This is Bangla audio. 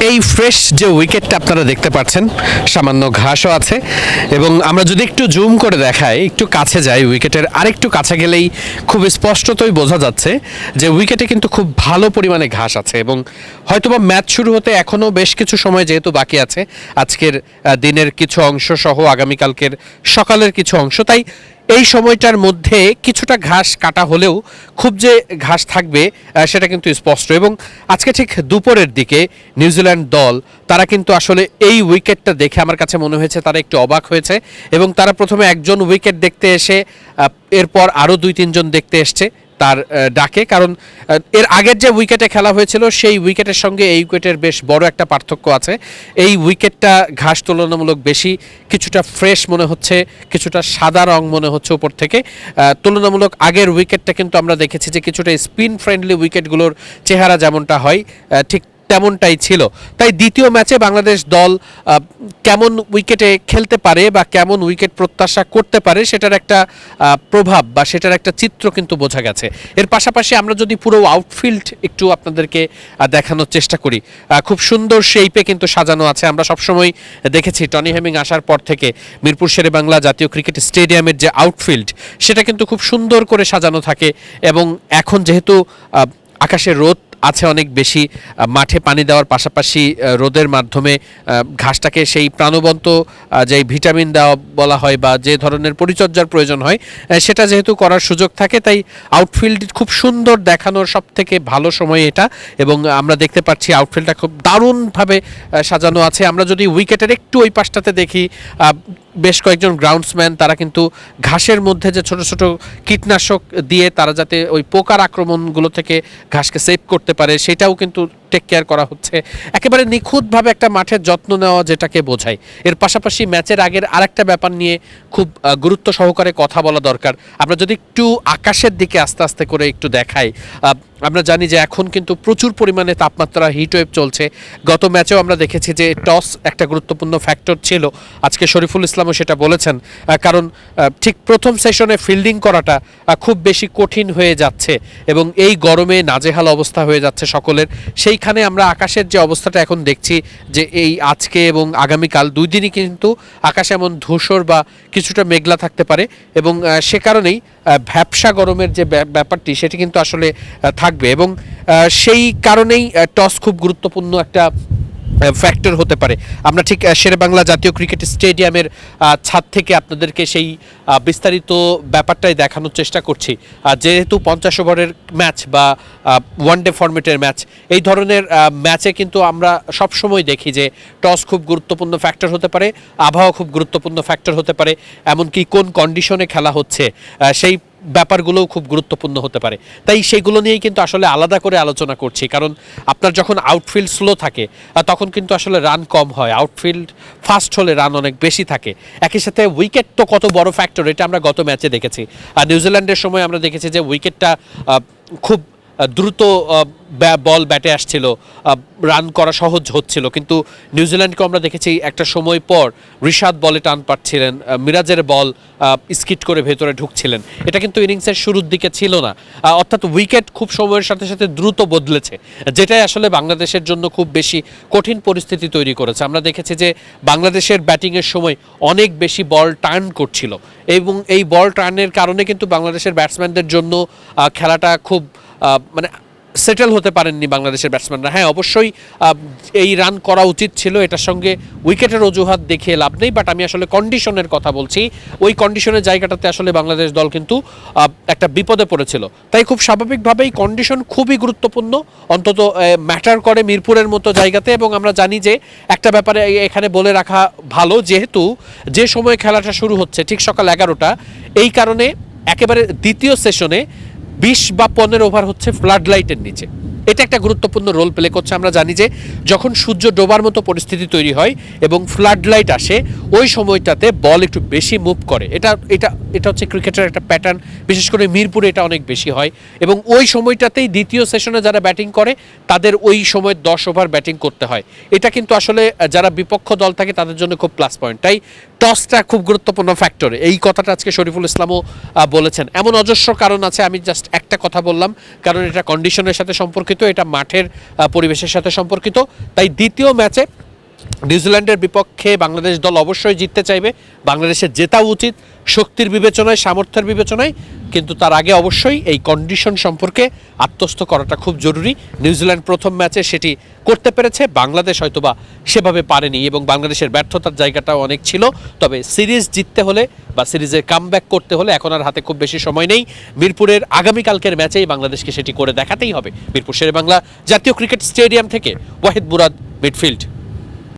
এই ফ্রেশ যে উইকেটটা আপনারা দেখতে পাচ্ছেন, সামান্য ঘাসও আছে এবং আমরা যদি একটু জুম করে দেখাই, একটু কাছে যাই, উইকেটের আরেকটু কাছে গেলেই খুব স্পষ্টতই বোঝা যাচ্ছে যে উইকেটে কিন্তু খুব ভালো পরিমাণে ঘাস আছে এবং হয়তোবা ম্যাচ শুরু হতে এখনও বেশ কিছু সময় যেহেতু বাকি আছে, আজকের দিনের কিছু অংশ সহ আগামীকালকের সকালের কিছু অংশ, তাই এই সময়টার মধ্যে কিছুটা ঘাস কাটা হলেও খুব যে ঘাস থাকবে সেটা কিন্তু স্পষ্ট। এবং আজকে ঠিক দুপুরের দিকে নিউজিল্যান্ড দল তারা কিন্তু আসলে এই উইকেটটা দেখে আমার কাছে মনে হয়েছে তারা একটু অবাক হয়েছে এবং তারা প্রথমে একজন উইকেট দেখতে এসে এরপর আরও 2-3 জন দেখতে এসছে তার ডাকে, কারণ এর আগের যে উইকেটে খেলা হয়েছিল সেই উইকেটের সঙ্গে এই উইকেটের বেশ বড় একটা পার্থক্য আছে। এই উইকেটটা ঘাস তুলনামূলক বেশি, কিছুটা ফ্রেশ মনে হচ্ছে, কিছুটা সাদা রং মনে হচ্ছে উপর থেকে। তুলনামূলক আগের উইকেটটা কিন্তু আমরা দেখেছি যে কিছুটা স্পিন ফ্রেন্ডলি উইকেটগুলোর চেহারা যেমনটা হয় ঠিক তেমনটাই ছিল। তাই দ্বিতীয় ম্যাচে বাংলাদেশ দল কেমন উইকেটে খেলতে পারে বা কেমন উইকেট প্রত্যাশা করতে পারে সেটার একটা প্রভাব বা সেটার একটা চিত্র কিন্তু বোঝা গেছে। এর পাশাপাশি আমরা যদি পুরো আউটফিল্ড একটু আপনাদেরকে দেখানোর চেষ্টা করি, খুব সুন্দর শেপে কিন্তু সাজানো আছে। আমরা সবসময় দেখেছি টনি হেমিং আসার পর থেকে মিরপুর শেরেবাংলা জাতীয় ক্রিকেট স্টেডিয়ামের যে আউটফিল্ড সেটা কিন্তু খুব সুন্দর করে সাজানো থাকে এবং এখন যেহেতু আকাশে রোদ আছে অনেক বেশি, মাঠে পানি দেওয়ার পাশাপাশি রোদের মাধ্যমে ঘাসটাকে সেই প্রাণবন্ত যেই ভিটামিন দেওয়া বলা হয় বা যে ধরনের পরিচর্যার প্রয়োজন হয় সেটা যেহেতু করার সুযোগ থাকে, তাই আউটফিল্ড খুব সুন্দর দেখানোর সব থেকে ভালো সময় এটা। এবং আমরা দেখতে পাচ্ছি আউটফিল্ডটা খুব দারুণভাবে সাজানো আছে। আমরা যদি উইকেটের একটু ওই পাশটাতে দেখি, বেশ কয়েকজন গ্রাউন্ডসম্যান তারা কিন্তু ঘাসের মধ্যে যে ছোট ছোট কীটনাশক দিয়ে তারা যাতে ওই পোকার আক্রমণগুলো থেকে ঘাসকে সেভ করতে পারে সেটাও কিন্তু টেক কেয়ার করা হচ্ছে। একেবারে নিখুঁতভাবে একটা মাঠের যত্ন নেওয়া যেটাকে বোঝায়। এর পাশাপাশি ম্যাচের আগের আরেকটা ব্যাপার নিয়ে খুব গুরুত্ব সহকারে কথা বলা দরকার। আমরা যদি একটু আকাশের দিকে আস্তে আস্তে করে একটু দেখাই, আমরা জানি যে এখন কিন্তু প্রচুর পরিমাণে তাপমাত্রা হিটওয়েভ চলছে। গত ম্যাচেও আমরা দেখেছি যে টস একটা গুরুত্বপূর্ণ ফ্যাক্টর ছিল, আজকে শরীফুল ইসলামও সেটা বলেছেন, কারণ ঠিক প্রথম সেশনে ফিল্ডিং করাটা খুব বেশি কঠিন হয়ে যাচ্ছে এবং এই গরমে নাজেহাল অবস্থা হয়ে যাচ্ছে সকলের। সেইখানে আমরা আকাশের যে অবস্থাটা এখন দেখছি যে এই আজকে এবং আগামীকাল 2 দিনই কিন্তু আকাশ এমন ধূসর বা কিছুটা মেঘলা থাকতে পারে এবং সে কারণেই ভ্যাপসা গরমের যে ব্যাপারটি সেটি কিন্তু আসলে থাকবে এবং সেই কারণেই টস খুব গুরুত্বপূর্ণ একটা ফ্যাক্টর হতে পারে। আমরা ঠিক শেরেবাংলা জাতীয় ক্রিকেট স্টেডিয়ামের ছাদ থেকে আপনাদেরকে সেই বিস্তারিত ব্যাপারটাই দেখানোর চেষ্টা করছি। যেহেতু 50 ওভারের ম্যাচ বা ওয়ানডে ফরম্যাটের ম্যাচ, এই ধরনের ম্যাচে কিন্তু আমরা সবসময় দেখি যে টস খুব গুরুত্বপূর্ণ ফ্যাক্টর হতে পারে, আবহাওয়া খুব গুরুত্বপূর্ণ ফ্যাক্টর হতে পারে, এমনকি কোন কন্ডিশনে খেলা হচ্ছে সেই ব্যাপারগুলোও খুব গুরুত্বপূর্ণ হতে পারে। তাই সেগুলো নিয়েই কিন্তু আসলে আলাদা করে আলোচনা করছি, কারণ আপনার যখন আউটফিল্ড স্লো থাকে তখন কিন্তু আসলে রান কম হয়, আউটফিল্ড ফাস্ট হলে রান অনেক বেশি থাকে। একই সাথে উইকেট তো কত বড় ফ্যাক্টর এটা আমরা গত ম্যাচে দেখেছি। আর নিউজিল্যান্ডের সময় আমরা দেখেছি যে উইকেটটা খুব দ্রুত বল ব্যাটে আসছিল, রান করা সহজ হচ্ছিল, কিন্তু নিউজিল্যান্ডকে আমরা দেখেছি একটা সময় পর রিশাদ বলে টান পাচ্ছিলেন, মিরাজের বল স্কিট করে ভেতরে ঢুকছিলেন। এটা কিন্তু ইনিংসের শুরুর দিকে ছিল না। অর্থাৎ উইকেট খুব সময়ের সাথে সাথে দ্রুত বদলেছে, যেটাই আসলে বাংলাদেশের জন্য খুব বেশি কঠিন পরিস্থিতি তৈরি করেছে। আমরা দেখেছি যে বাংলাদেশের ব্যাটিংয়ের সময় অনেক বেশি বল টার্ন করছিল এবং এই বল টার্নের কারণে কিন্তু বাংলাদেশের ব্যাটসম্যানদের জন্য খেলাটা খুব মানে সেটেল হতে পারেননি বাংলাদেশের ব্যাটসম্যানরা। হ্যাঁ, অবশ্যই এই রান করা উচিত ছিল, এটার সঙ্গে উইকেটের অজুহাত দেখিয়ে লাভ নেই, বাট আমি আসলে কন্ডিশনের কথা বলছি। ওই কন্ডিশনের জায়গাটাতে আসলে বাংলাদেশ দল কিন্তু একটা বিপদে পড়েছিল। তাই খুব স্বাভাবিকভাবেই কন্ডিশন খুবই গুরুত্বপূর্ণ, অন্তত ম্যাটার করে মিরপুরের মতো জায়গাতে। এবং আমরা জানি যে একটা ব্যাপারে এখানে বলে রাখা ভালো, যেহেতু যে সময় খেলাটা শুরু হচ্ছে ঠিক সকাল 11টা, এই কারণে একেবারে দ্বিতীয় সেশনে 20 বা 15 ওভার হচ্ছে ফ্লাড লাইটের নিচে। এটা একটা গুরুত্বপূর্ণ রোল প্লে করছে। আমরা জানি যে যখন সূর্য ডোবার মতো পরিস্থিতি তৈরি হয় এবং ফ্লাড লাইট আসে, ওই সময়টাতে বল একটু বেশি মুভ করে। এটা এটা এটা হচ্ছে ক্রিকেটের একটা প্যাটার্ন, বিশেষ করে মিরপুরে এটা অনেক বেশি হয়। এবং ওই সময়টাতেই দ্বিতীয় সেশনে যারা ব্যাটিং করে তাদের ওই সময় 10 ওভার ব্যাটিং করতে হয়। এটা কিন্তু আসলে যারা বিপক্ষ দল থাকে তাদের জন্য খুব প্লাস পয়েন্ট। তাই টসটা খুব গুরুত্বপূর্ণ ফ্যাক্টর। এই কথাটা আজকে শরীফুল ইসলামও বলেছেন। এমন অজস্র কারণ আছে, আমি জাস্ট একটা কথা বললাম, কারণ এটা কন্ডিশনের সাথে সম্পর্কিত, এটা মাঠের পরিবেশের সাথে সম্পর্কিত। তাই দ্বিতীয় ম্যাচে নিউজিল্যান্ডের বিপক্ষে বাংলাদেশ দল অবশ্যই জিততে চাইবে, বাংলাদেশের জেতা উচিত শক্তির বিবেচনায়, সামর্থ্যের বিবেচনায়, কিন্তু তার আগে অবশ্যই এই কন্ডিশন সম্পর্কে আত্মস্থ করাটা খুব জরুরি। নিউজিল্যান্ড প্রথম ম্যাচে সেটি করতে পেরেছে, বাংলাদেশ হয়তোবা সেভাবে পারেনি এবং বাংলাদেশের ব্যর্থতার জায়গাটাও অনেক ছিল। তবে সিরিজ জিততে হলে বা সিরিজের কামব্যাক করতে হলে এখন আর হাতে খুব বেশি সময় নেই। মিরপুরের আগামীকালকের ম্যাচেই বাংলাদেশকে সেটি করে দেখাতেই হবে। মিরপুর শেরেবাংলা জাতীয় ক্রিকেট স্টেডিয়াম থেকে ওয়াহিদ মুরাদ, মিডফিল্ড।